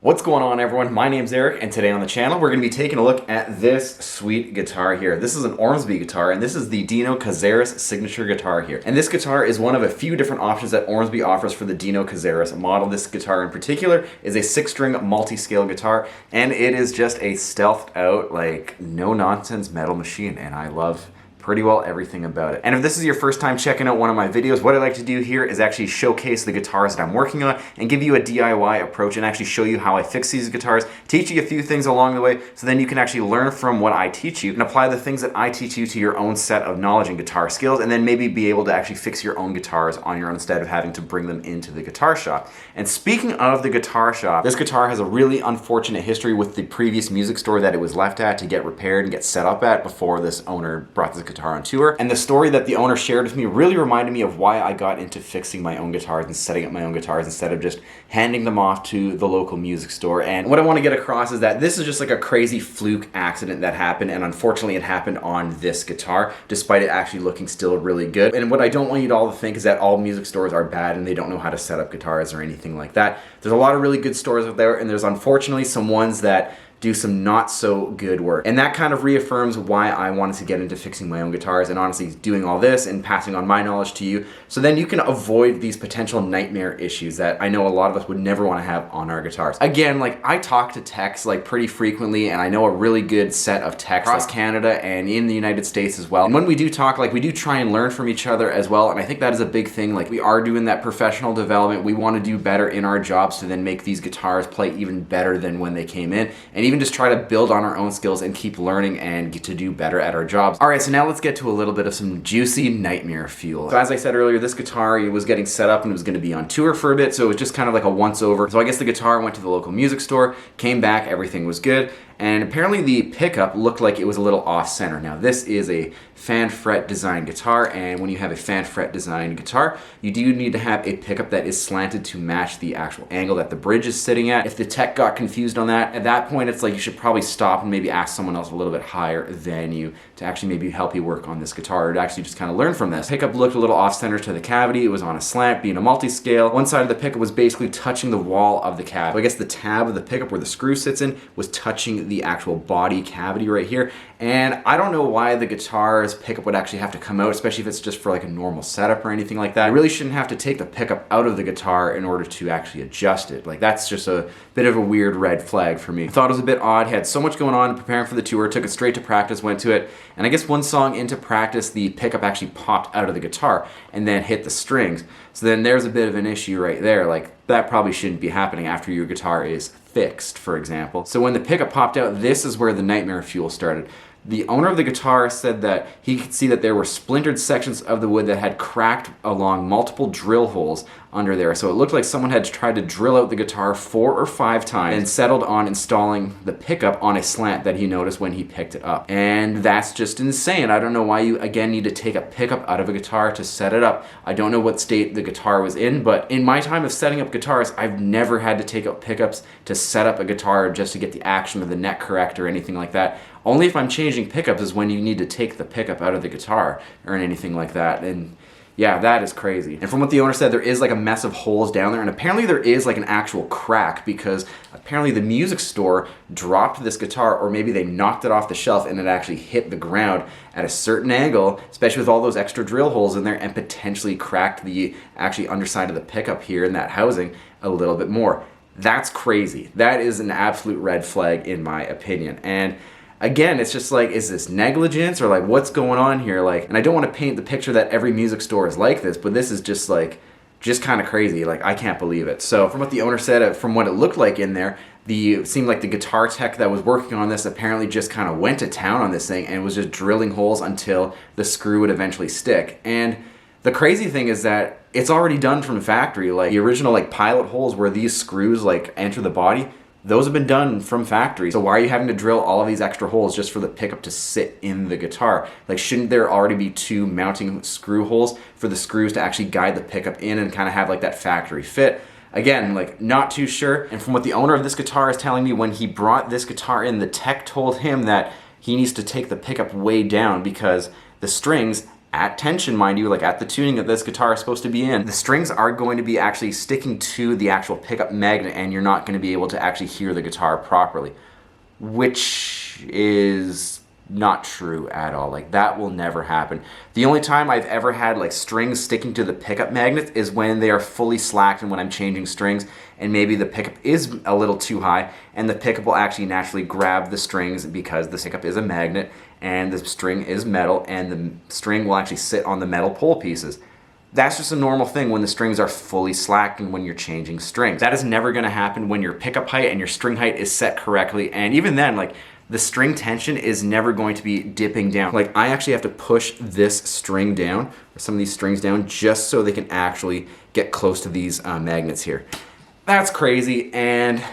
What's going on, everyone? My name's Eric, and today on the channel we're going to be taking a look at this sweet guitar here. This is an Ormsby guitar, and this is the Dino Cazeras signature guitar here. And this guitar is one of a few different options that Ormsby offers for the Dino Cazeras model. This guitar in particular is a 6-string multi-scale guitar, and it is just a stealthed out, like, no-nonsense metal machine, and I love pretty well everything about it. And if this is your first time checking out one of my videos, what I like to do here is actually showcase the guitars that I'm working on and give you a DIY approach and actually show you how I fix these guitars, teach you a few things along the way, so then you can actually learn from what I teach you and apply the things that I teach you to your own set of knowledge and guitar skills, and then maybe be able to actually fix your own guitars on your own instead of having to bring them into the guitar shop. And speaking of the guitar shop, this guitar has a really unfortunate history with the previous music store that it was left at to get repaired and get set up at before this owner brought this guitar on tour. And the story that the owner shared with me really reminded me of why I got into fixing my own guitars and setting up my own guitars instead of just handing them off to the local music store. And what I want to get across is that this is just like a crazy fluke accident that happened, and unfortunately it happened on this guitar, despite it actually looking still really good. And what I don't want you to all think is that all music stores are bad and they don't know how to set up guitars or anything like that. There's a lot of really good stores out there, and there's unfortunately some ones that do some not so good work. And that kind of reaffirms why I wanted to get into fixing my own guitars and honestly doing all this and passing on my knowledge to you, so then you can avoid these potential nightmare issues that I know a lot of us would never want to have on our guitars. Again, like, I talk to techs like pretty frequently, and I know a really good set of techs across Canada and in the United States as well. And when we do talk, like, we do try and learn from each other as well, and I think that is a big thing. Like, we are doing that professional development. We want to do better in our jobs to then make these guitars play even better than when they came in, and even just try to build on our own skills and keep learning and get to do better at our jobs. All right, so now let's get to a little bit of some juicy nightmare fuel. So as I said earlier, this guitar was getting set up and it was going to be on tour for a bit, so it was just kind of like a once over. So I guess the guitar went to the local music store, came back, everything was good. And apparently the pickup looked like it was a little off center. Now this is a fan fret design guitar, and when you have a fan fret design guitar, you do need to have a pickup that is slanted to match the actual angle that the bridge is sitting at. If the tech got confused on that, at that point it's like you should probably stop and maybe ask someone else a little bit higher than you to actually maybe help you work on this guitar, or to actually just kind of learn from this. Pickup looked a little off center to the cavity. It was on a slant, being a multi-scale. One side of the pickup was basically touching the wall of the cab. So I guess the tab of the pickup where the screw sits in was touching the actual body cavity right here. And I don't know why the guitar's pickup would actually have to come out, especially if it's just for like a normal setup or anything like that. You really shouldn't have to take the pickup out of the guitar in order to actually adjust it. Like, that's just a bit of a weird red flag for me. I thought it was a bit odd. Had so much going on preparing for the tour, took it straight to practice, went to it, and I guess one song into practice, the pickup actually popped out of the guitar and then hit the strings. So then there's a bit of an issue right there. Like, that probably shouldn't be happening after your guitar is fixed, for example. So when the pickup popped out, this is where the nightmare fuel started. The owner of the guitar said that he could see that there were splintered sections of the wood that had cracked along multiple drill holes under there. So it looked like someone had tried to drill out the guitar 4 or 5 times and settled on installing the pickup on a slant that he noticed when he picked it up. And that's just insane. I don't know why you, again, need to take a pickup out of a guitar to set it up. I don't know what state the guitar was in, but in my time of setting up guitars, I've never had to take out pickups to set up a guitar just to get the action of the neck correct or anything like that. Only if I'm changing pickups is when you need to take the pickup out of the guitar or anything like that. And yeah, that is crazy. And from what the owner said, there is like a mess of holes down there, and apparently there is like an actual crack because apparently the music store dropped this guitar, or maybe they knocked it off the shelf and it actually hit the ground at a certain angle, especially with all those extra drill holes in there, and potentially cracked the actually underside of the pickup here in that housing a little bit more. That's crazy. That is an absolute red flag in my opinion. And again, it's just like, is this negligence or like what's going on here? Like, and I don't want to paint the picture that every music store is like this, but this is just like, just kind of crazy. Like, I can't believe it. So from what the owner said, from what it looked like in there, it seemed like the guitar tech that was working on this apparently just kind of went to town on this thing and was just drilling holes until the screw would eventually stick. And the crazy thing is that it's already done from the factory. Like, the original like pilot holes where these screws like enter the body, those have been done from factory. So why are you having to drill all of these extra holes just for the pickup to sit in the guitar? Like, shouldn't there already be 2 mounting screw holes for the screws to actually guide the pickup in and kind of have like that factory fit? Again, like, not too sure. And from what the owner of this guitar is telling me, when he brought this guitar in, the tech told him that he needs to take the pickup way down because the strings at tension, mind you, like at the tuning that this guitar is supposed to be in, the strings are going to be actually sticking to the actual pickup magnet, and you're not going to be able to actually hear the guitar properly, which is not true at all. Like, that will never happen. The only time I've ever had like strings sticking to the pickup magnet is when they are fully slacked and when I'm changing strings and maybe the pickup is a little too high and the pickup will actually naturally grab the strings because the pickup is a magnet and the string is metal and the string will actually sit on the metal pole pieces. That's just a normal thing when the strings are fully slacked and when you're changing strings. That is never going to happen when your pickup height and your string height is set correctly, and even then, like, the string tension is never going to be dipping down. Like, I actually have to push this string down, or some of these strings down, just so they can actually get close to these magnets here. That's crazy, and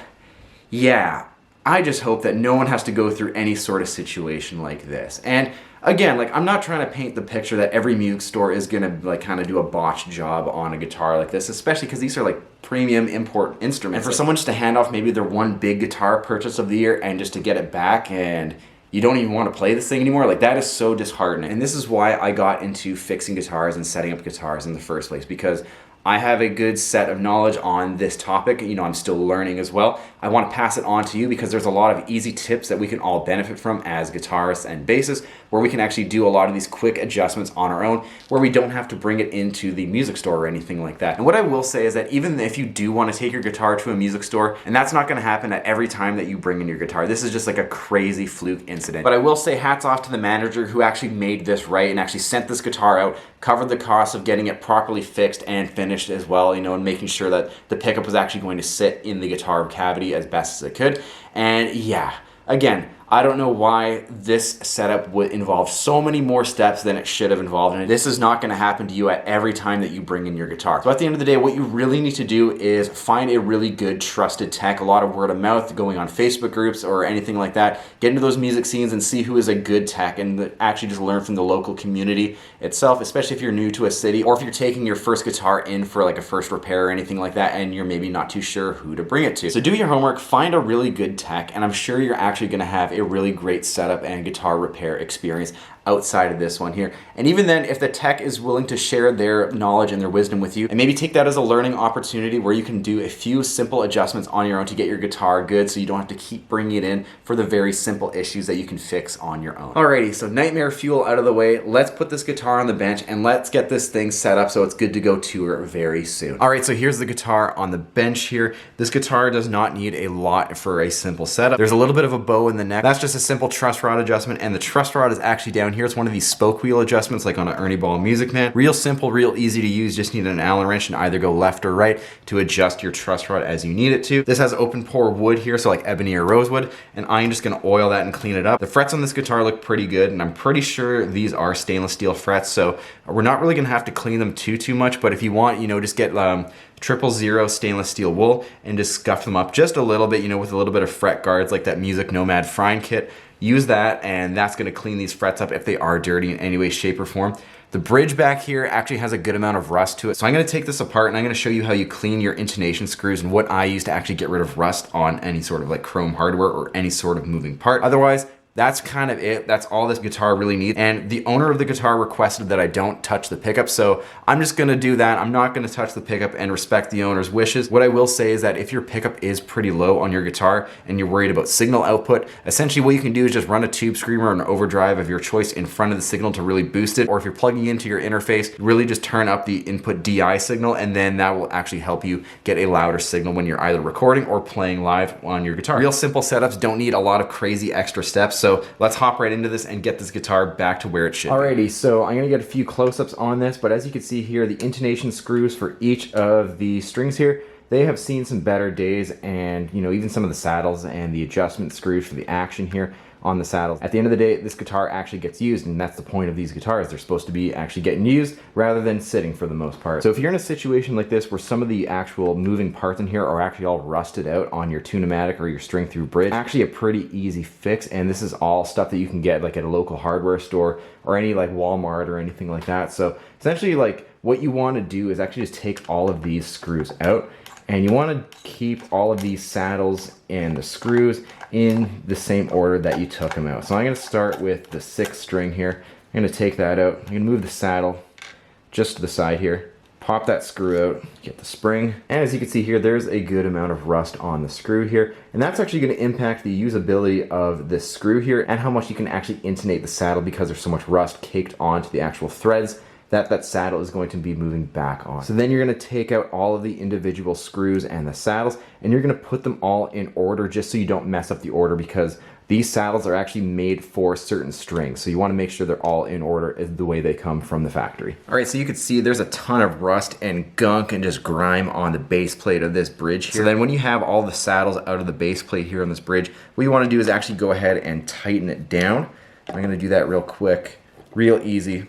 yeah, I just hope that no one has to go through any sort of situation like this. And again, like, I'm not trying to paint the picture that every music store is gonna like kind of do a botched job on a guitar like this, especially because these are like premium import instruments. And for someone just to hand off maybe their one big guitar purchase of the year and just to get it back and you don't even want to play this thing anymore, like, that is so disheartening. And this is why I got into fixing guitars and setting up guitars in the first place, because I have a good set of knowledge on this topic. You know, I'm still learning as well. I want to pass it on to you because there's a lot of easy tips that we can all benefit from as guitarists and bassists, where we can actually do a lot of these quick adjustments on our own, where we don't have to bring it into the music store or anything like that. And what I will say is that even if you do want to take your guitar to a music store, and that's not going to happen at every time that you bring in your guitar, this is just like a crazy fluke incident. But I will say hats off to the manager who actually made this right and actually sent this guitar out, covered the cost of getting it properly fixed and finished as well, you know, and making sure that the pickup was actually going to sit in the guitar cavity as best as it could. And yeah, again, I don't know why this setup would involve so many more steps than it should have involved, and this is not going to happen to you at every time that you bring in your guitar. So at the end of the day, what you really need to do is find a really good trusted tech, a lot of word of mouth going on Facebook groups or anything like that. Get into those music scenes and see who is a good tech and actually just learn from the local community itself, especially if you're new to a city or if you're taking your first guitar in for like a first repair or anything like that and you're maybe not too sure who to bring it to. So do your homework, find a really good tech, and I'm sure you're actually going to have a really great setup and guitar repair experience outside of this one here. And even then, if the tech is willing to share their knowledge and their wisdom with you, and maybe take that as a learning opportunity where you can do a few simple adjustments on your own to get your guitar good so you don't have to keep bringing it in for the very simple issues that you can fix on your own. Alrighty, so nightmare fuel out of the way. Let's put this guitar on the bench and let's get this thing set up so it's good to go tour very soon. Alright, so here's the guitar on the bench here. This guitar does not need a lot for a simple setup. There's a little bit of a bow in the neck. That's just a simple truss rod adjustment, and the truss rod is actually down here. It's one of these spoke wheel adjustments like on an Ernie Ball Music Man. Real simple, real easy to use. Just need an Allen wrench and either go left or right to adjust your truss rod as you need it to. This has open pore wood here, so like ebony or rosewood, and I'm just gonna oil that and clean it up. The frets on this guitar look pretty good, and I'm pretty sure these are stainless steel frets, so we're not really gonna have to clean them too much, but if you want, you know, just get 000 stainless steel wool and just scuff them up just a little bit, you know, with a little bit of fret guards like that Music Nomad Frying Kit. Use that, and that's going to clean these frets up if they are dirty in any way, shape, or form. The bridge back here actually has a good amount of rust to it, so I'm going to take this apart and I'm going to show you how you clean your intonation screws and what I use to actually get rid of rust on any sort of like chrome hardware or any sort of moving part. Otherwise, that's kind of it. That's all this guitar really needs. And the owner of the guitar requested that I don't touch the pickup, so I'm just gonna do that. I'm not gonna touch the pickup and respect the owner's wishes. What I will say is that if your pickup is pretty low on your guitar and you're worried about signal output, essentially what you can do is just run a tube screamer or an overdrive of your choice in front of the signal to really boost it. Or if you're plugging into your interface, really just turn up the input DI signal, and then that will actually help you get a louder signal when you're either recording or playing live on your guitar. Real simple setups don't need a lot of crazy extra steps. So let's hop right into this and get this guitar back to where it should be. Alrighty, so I'm gonna get a few close-ups on this, but as you can see here, the intonation screws for each of the strings here, they have seen some better days, and you know, even some of the saddles and the adjustment screws for the action here on the saddles. At the end of the day, this guitar actually gets used, and that's the point of these guitars. They're supposed to be actually getting used rather than sitting for the most part. So if you're in a situation like this where some of the actual moving parts in here are actually all rusted out on your Tune-O-Matic or your string through bridge, actually a pretty easy fix, and this is all stuff that you can get like at a local hardware store or any like Walmart or anything like that. So essentially, like, what you want to do is actually just take all of these screws out, and you want to keep all of these saddles and the screws in the same order that you took them out. So I'm going to start with the 6th string here, I'm gonna take that out. I'm gonna move the saddle just to the side here. Pop that screw out, get the spring. And as you can see here, there's a good amount of rust on the screw here. And that's actually gonna impact the usability of this screw here and how much you can actually intonate the saddle because there's so much rust caked onto the actual threads that saddle is going to be moving back on. So then you're gonna take out all of the individual screws and the saddles, and you're gonna put them all in order just so you don't mess up the order, because these saddles are actually made for certain strings. So you wanna make sure they're all in order the way they come from the factory. All right, so you can see there's a ton of rust and gunk and just grime on the base plate of this bridge here. So then when you have all the saddles out of the base plate here on this bridge, what you wanna do is actually go ahead and tighten it down. I'm gonna do that real quick, real easy.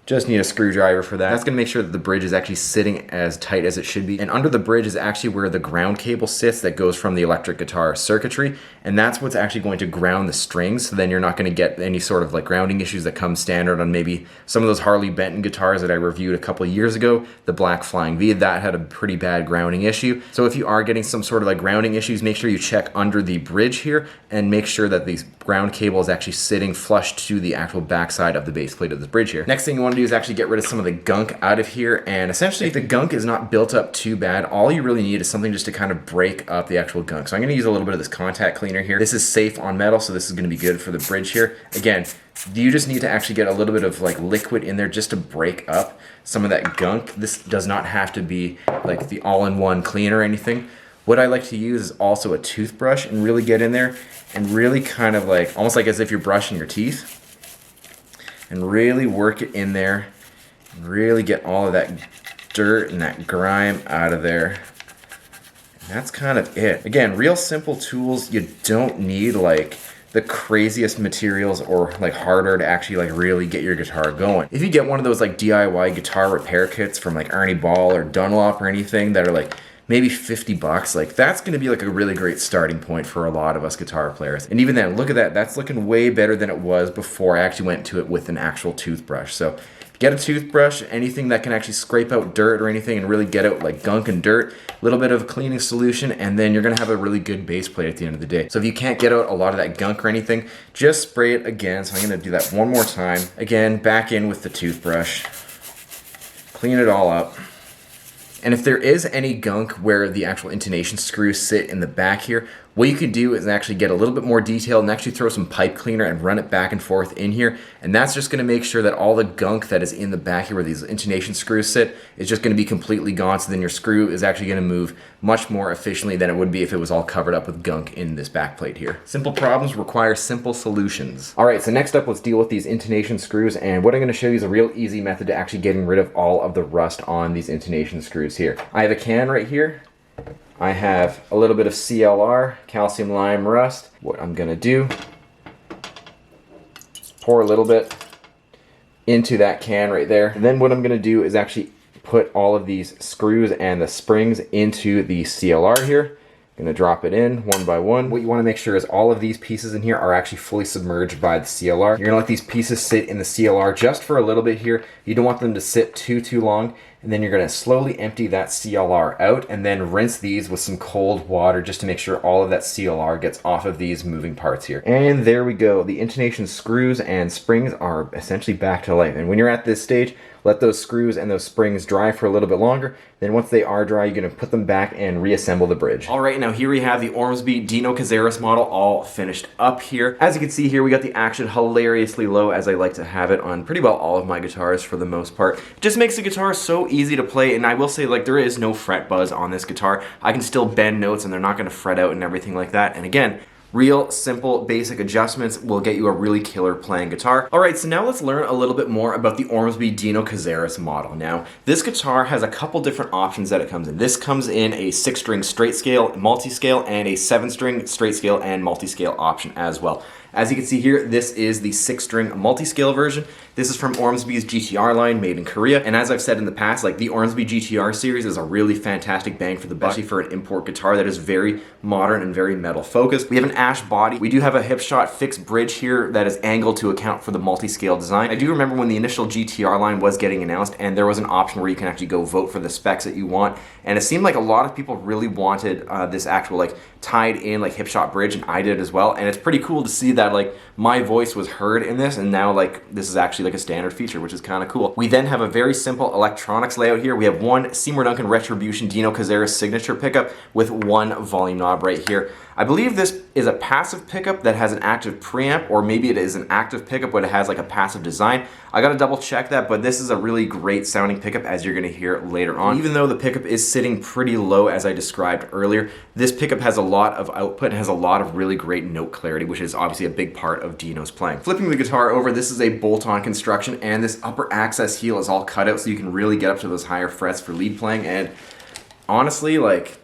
Just need a screwdriver for that. That's gonna make sure that the bridge is actually sitting as tight as it should be. And under the bridge is actually where the ground cable sits that goes from the electric guitar circuitry. And that's what's actually going to ground the strings. So then you're not gonna get any sort of like grounding issues that come standard on maybe some of those Harley Benton guitars that I reviewed a couple of years ago. The Black Flying V, that had a pretty bad grounding issue. So if you are getting some sort of like grounding issues, make sure you check under the bridge here and make sure that the ground cable is actually sitting flush to the actual backside of the base plate of this bridge here. Next thing you wanna do is actually get rid of some of the gunk out of here, and essentially if the gunk is not built up too bad, all you really need is something just to kind of break up the actual gunk. So I'm gonna use a little bit of this contact cleaner here. This is safe on metal, so this is gonna be good for the bridge here. Again, you just need to actually get a little bit of like liquid in there just to break up some of that gunk. This does not have to be like the all-in-one cleaner or anything. What I like to use is also a toothbrush and really get in there and really kind of like, almost like as if you're brushing your teeth, and really work it in there. Really get all of that dirt and that grime out of there. And that's kind of it. Again, real simple tools. You don't need like the craziest materials or like hardware to actually like really get your guitar going. If you get one of those like DIY guitar repair kits from like Arnie Ball or Dunlop or anything that are like maybe 50 bucks, like that's gonna be like a really great starting point for a lot of us guitar players. And even then, look at that, that's looking way better than it was before I actually went to it with an actual toothbrush. So get a toothbrush, anything that can actually scrape out dirt or anything and really get out like gunk and dirt, a little bit of a cleaning solution, and then you're gonna have a really good bass plate at the end of the day. So if you can't get out a lot of that gunk or anything, just spray it again. So I'm gonna do that one more time. Again, back in with the toothbrush, clean it all up. And if there is any gunk where the actual intonation screws sit in the back here, what you could do is actually get a little bit more detail and actually throw some pipe cleaner and run it back and forth in here. And that's just gonna make sure that all the gunk that is in the back here where these intonation screws sit is just gonna be completely gone. So then your screw is actually gonna move much more efficiently than it would be if it was all covered up with gunk in this back plate here. Simple problems require simple solutions. All right, so next up, let's deal with these intonation screws. And what I'm gonna show you is a real easy method to actually getting rid of all of the rust on these intonation screws here. I have a can right here. I have a little bit of CLR, calcium lime rust. What I'm gonna do, pour a little bit into that can right there. And then what I'm gonna do is actually put all of these screws and the springs into the CLR here. Gonna drop it in one by one. What you wanna make sure is all of these pieces in here are actually fully submerged by the CLR. You're gonna let these pieces sit in the CLR just for a little bit here. You don't want them to sit too long. And then you're gonna slowly empty that CLR out and then rinse these with some cold water just to make sure all of that CLR gets off of these moving parts here. And there we go. The intonation screws and springs are essentially back to life. And when you're at this stage, let those screws and those springs dry for a little bit longer. Then once they are dry, you're gonna put them back and reassemble the bridge. All right, now here we have the Ormsby Dino Cazeras model all finished up here. As you can see here, we got the action hilariously low, as I like to have it on pretty well all of my guitars for the most part. It just makes the guitar so easy to play, and I will say, like, there is no fret buzz on this guitar. I can still bend notes and they're not gonna fret out and everything like that. And again, real simple basic adjustments will get you a really killer playing guitar. All right, so now let's learn a little bit more about the Ormsby Dino Cazeras model. Now, this guitar has a couple different options that it comes in. This comes in a 6-string straight scale, multi-scale, and a 7-string straight scale and multi-scale option as well. As you can see here, this is the 6-string multi-scale version. This is from Ormsby's GTR line, made in Korea. And as I've said in the past, like, the Ormsby GTR series is a really fantastic bang for the buck, especially for an import guitar that is very modern and very metal focused. We have an ash body. We do have a hip shot fixed bridge here that is angled to account for the multi-scale design. I do remember when the initial GTR line was getting announced and there was an option where you can actually go vote for the specs that you want. And it seemed like a lot of people really wanted this actual like tied in like hip shot bridge, and I did as well. And it's pretty cool to see that that like my voice was heard in this, and now like this is actually like a standard feature, which is kind of cool. We then have a very simple electronics layout here. We have one Seymour Duncan Retribution Dino Cazeras signature pickup with one volume knob right here. I believe this is a passive pickup that has an active preamp, or maybe it is an active pickup but it has like a passive design. I gotta double check that, but this is a really great sounding pickup, as you're gonna hear later on. Even though the pickup is sitting pretty low as I described earlier, this pickup has a lot of output and has a lot of really great note clarity, which is obviously a big part of Dino's playing. Flipping the guitar over, this is a bolt-on construction, and this upper access heel is all cut out so you can really get up to those higher frets for lead playing, and honestly, like,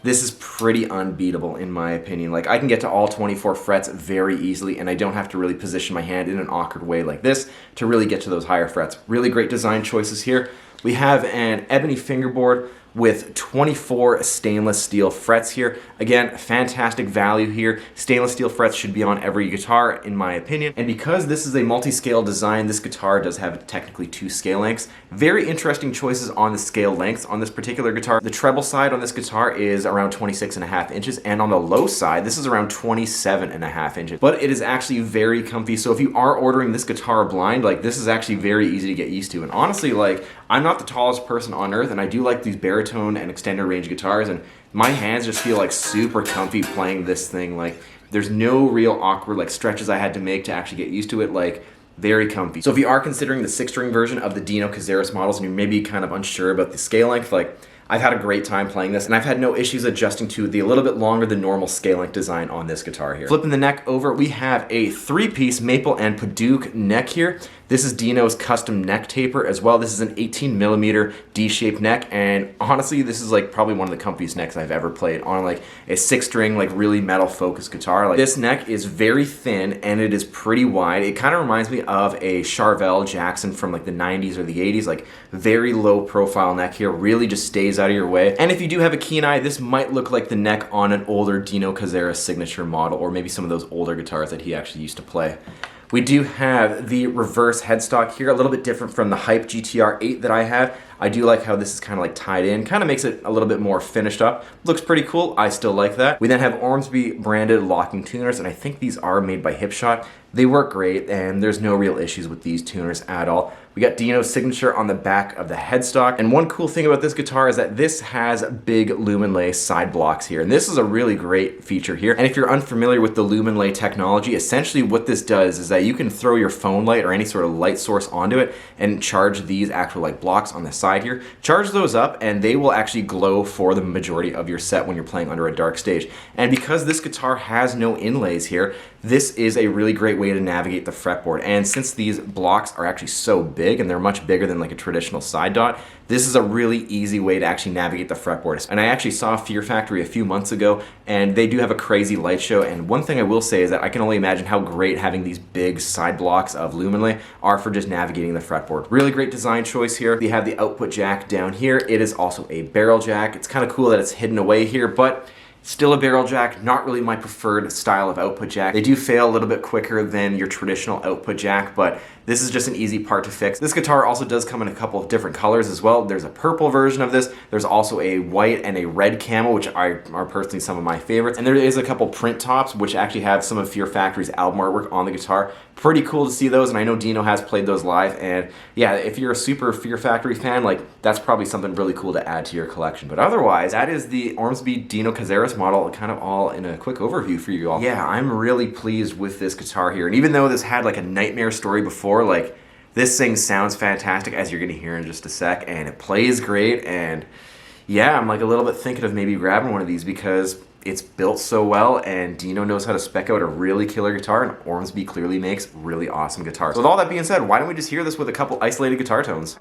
this is pretty unbeatable in my opinion. Like, I can get to all 24 frets very easily, and I don't have to really position my hand in an awkward way like this to really get to those higher frets. Really great design choices here. We have an ebony fingerboard with 24 stainless steel frets here. Again, fantastic value here. Stainless steel frets should be on every guitar, in my opinion. And because this is a multi-scale design, this guitar does have technically 2 scale lengths. Very interesting choices on the scale lengths on this particular guitar. The treble side on this guitar is around 26.5 inches, and on the low side, this is around 27.5 inches. But it is actually very comfy, so if you are ordering this guitar blind, like, this is actually very easy to get used to. And honestly, like, I'm not the tallest person on earth, and I do like these baritone and extended range guitars, and my hands just feel like super comfy playing this thing. Like, there's no real awkward like stretches I had to make to actually get used to it. Like, very comfy. So if you are considering the 6-string version of the Dino Cazeras models and you're maybe kind of unsure about the scale length, like, I've had a great time playing this, and I've had no issues adjusting to the a little bit longer than normal scale length design on this guitar here. Flipping the neck over, we have a 3-piece maple and Paduke neck here. This is Dino's custom neck taper as well. This is an 18mm D-shaped neck, and honestly, this is like probably one of the comfiest necks I've ever played on like a 6-string, like really metal focused guitar. Like, this neck is very thin and it is pretty wide. It kind of reminds me of a Charvel Jackson from like the 90s or the 80s, like very low profile neck here, really just stays out of your way. And if you do have a keen eye, this might look like the neck on an older Dino Cazeras signature model, or maybe some of those older guitars that he actually used to play. We do have the reverse headstock here, a little bit different from the Hype GTR 8 that I have. I do like how this is kind of like tied in, kind of makes it a little bit more finished up. Looks pretty cool, I still like that. We then have Ormsby branded locking tuners, and I think these are made by Hipshot. They work great, and there's no real issues with these tuners at all. We got Dino's signature on the back of the headstock, and one cool thing about this guitar is that this has big Lumenlay side blocks here, and this is a really great feature here. And if you're unfamiliar with the Lumenlay technology, essentially what this does is that you can throw your phone light or any sort of light source onto it and charge these actual like blocks on the side here. Charge those up, and they will actually glow for the majority of your set when you're playing under a dark stage. And because this guitar has no inlays here, this is a really great way to navigate the fretboard. And since these blocks are actually so big, and they're much bigger than like a traditional side dot, this is a really easy way to actually navigate the fretboard. And I actually saw Fear Factory a few months ago, and they do have a crazy light show. And one thing I will say is that I can only imagine how great having these big side blocks of Lumenlay are for just navigating the fretboard. Really great design choice here. We have the output jack down here. It is also a barrel jack. It's kind of cool that it's hidden away here, but still a barrel jack, not really my preferred style of output jack. They do fail a little bit quicker than your traditional output jack, but this is just an easy part to fix. This guitar also does come in a couple of different colors as well. There's a purple version of this. There's also a white and a red camo, which are personally some of my favorites. And there is a couple print tops, which actually have some of Fear Factory's album artwork on the guitar. Pretty cool to see those, and I know Dino has played those live, and yeah, if you're a super Fear Factory fan, like, that's probably something really cool to add to your collection. But otherwise, that is the Ormsby Dino Cazeras model, kind of all in a quick overview for you all. Yeah, I'm really pleased with this guitar here, and even though this had like a nightmare story before, like, this thing sounds fantastic, as you're gonna hear in just a sec, and it plays great, and yeah, I'm like a little bit thinking of maybe grabbing one of these because it's built so well, and Dino knows how to spec out a really killer guitar, and Ormsby clearly makes really awesome guitars. So with all that being said, why don't we just hear this with a couple isolated guitar tones?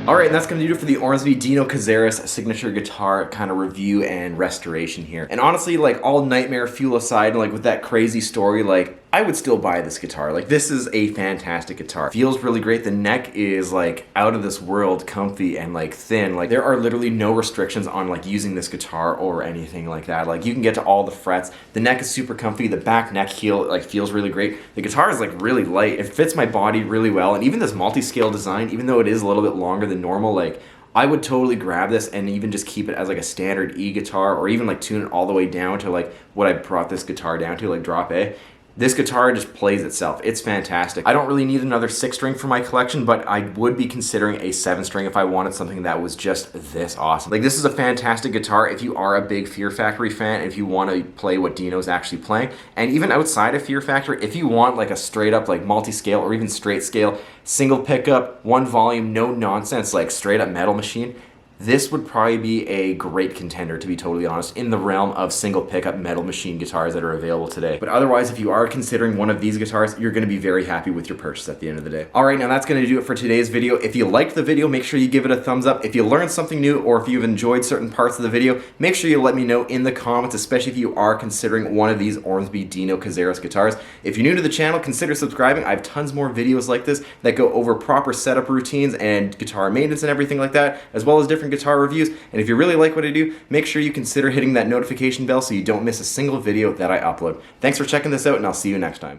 Alright, and that's going to do it for the Ormsby Dino Cazeras signature guitar kind of review and restoration here. And honestly, like, all nightmare fuel aside, like, with that crazy story, like, I would still buy this guitar. Like, this is a fantastic guitar. Feels really great. The neck is, like, out of this world comfy and, like, thin. Like, there are literally no restrictions on, like, using this guitar or anything like that. Like, you can get to all the frets. The neck is super comfy. The back neck heel, like, feels really great. The guitar is, like, really light. It fits my body really well. And even this multi-scale design, even though it is a little bit longer than normal, like, I would totally grab this and even just keep it as, like, a standard E guitar, or even, like, tune it all the way down to, like, what I brought this guitar down to, like, drop A. This guitar just plays itself. It's fantastic. I don't really need another 6-string for my collection, but I would be considering a 7-string if I wanted something that was just this awesome. Like, this is a fantastic guitar if you are a big Fear Factory fan, if you want to play what Dino's actually playing. And even outside of Fear Factory, if you want like a straight up like multi-scale or even straight scale, single pickup, one volume, no nonsense, like straight up metal machine, this would probably be a great contender, to be totally honest, in the realm of single pickup metal machine guitars that are available today. But otherwise, if you are considering one of these guitars, you're going to be very happy with your purchase at the end of the day. Alright, now that's going to do it for today's video. If you liked the video, make sure you give it a thumbs up. If you learned something new, or if you've enjoyed certain parts of the video, make sure you let me know in the comments, especially if you are considering one of these Ormsby Dino Cazeras guitars. If you're new to the channel, consider subscribing. I have tons more videos like this that go over proper setup routines and guitar maintenance and everything like that, as well as different guitar reviews. And if you really like what I do, make sure you consider hitting that notification bell so you don't miss a single video that I upload. Thanks for checking this out, and I'll see you next time.